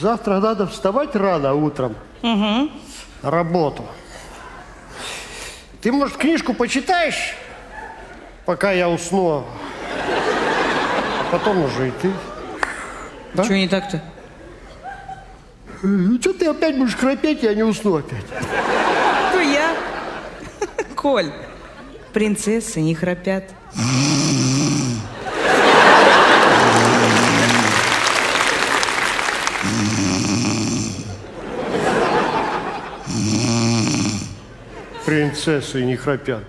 Завтра надо вставать рано утром. Угу. На работу. Ты, может, книжку почитаешь, пока я усну? А потом уже и ты. Да? Чего не так-то? Ну, что ты опять будешь храпеть, я не усну опять. То я. Коль, принцессы не храпят. Принцессы не храпят.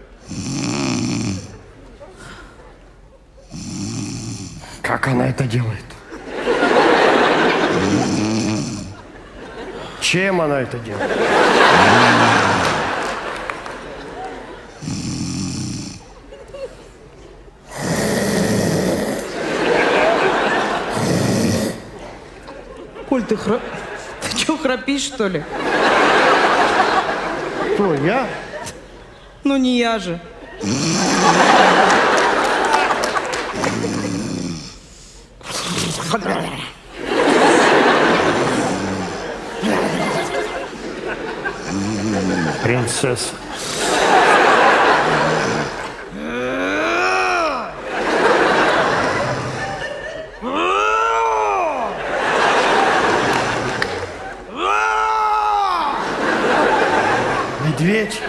Как она это делает? Чем она это делает? Коль, ты чё, храпишь, что ли? Кто, я? Ну, не я же. Принцесса. Медведь.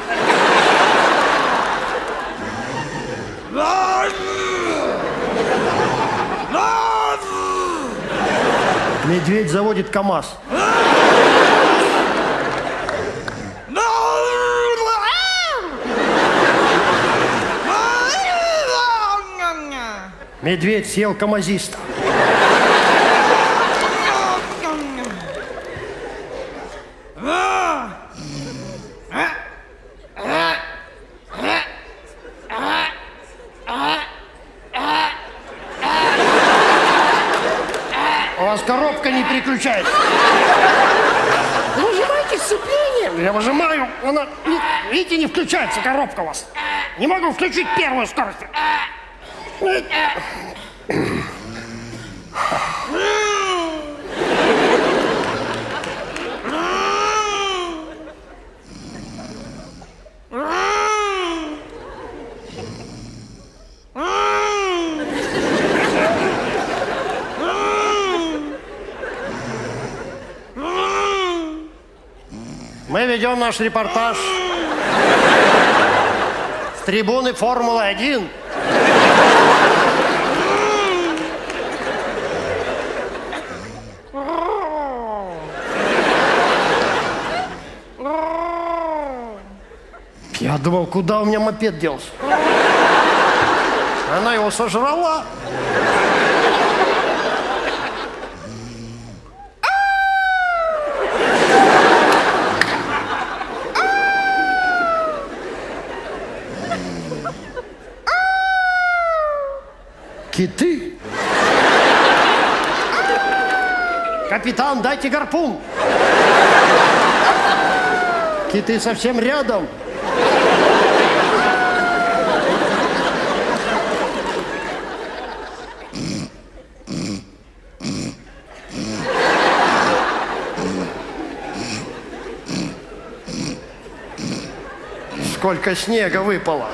Медведь заводит КамАЗ. Медведь съел камазиста. У вас коробка не переключается. Выжимайте сцепление. Я выжимаю. Она, видите, не включается коробка у вас. Не могу включить первую скорость. Мы ведем наш репортаж с трибуны Формулы-1. Я думал, куда у меня мопед делся? Она его сожрала. Киты? Капитан, дайте гарпун. Киты совсем рядом. Сколько снега выпало.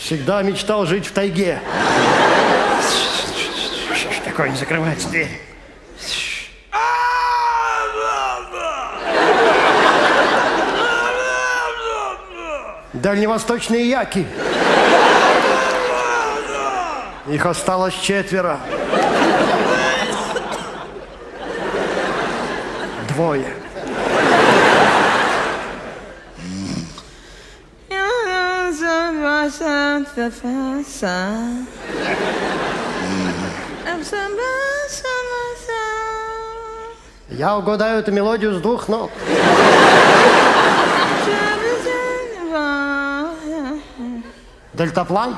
Всегда мечтал жить в тайге. Что ж такое, не закрывается дверь? Дальневосточные яки. Их осталось 4. 2. Я угадаю эту мелодию с 2 нот. Дельтаплан?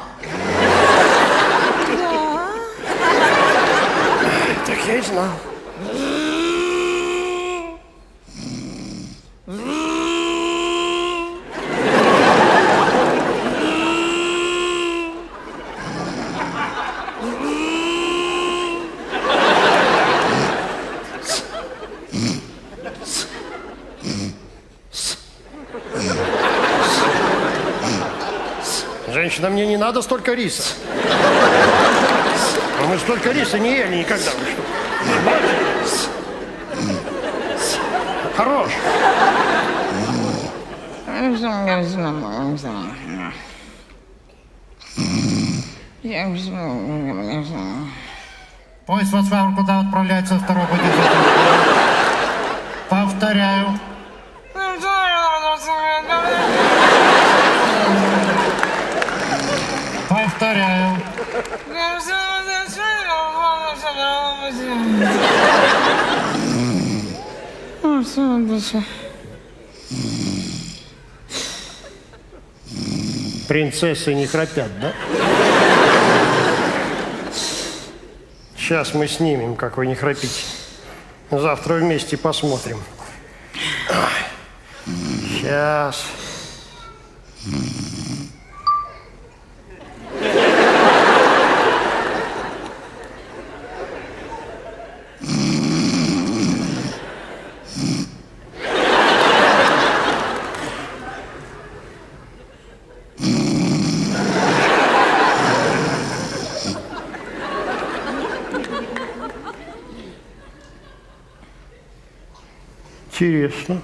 Так я и знал. Женщина, мне не надо столько риса. А мы столько риса не ели никогда. Вы что? Хорош. Поезд Вацлав, куда отправляется второй путешествие? Повторяю. Повторяю. Принцессы не храпят, да? Сейчас мы снимем, как вы не храпите. Завтра вместе посмотрим. Сейчас. Интересно.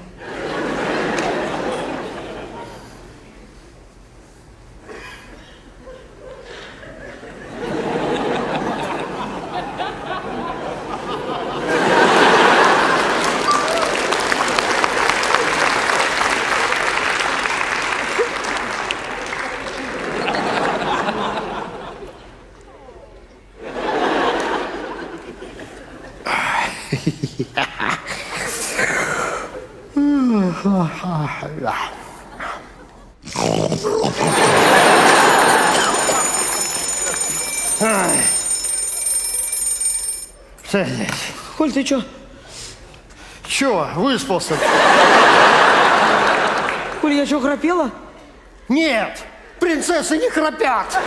Садись. Коль, ты чё? Чё, выспался? Коль, я чё, храпела? Нет, принцессы не храпят.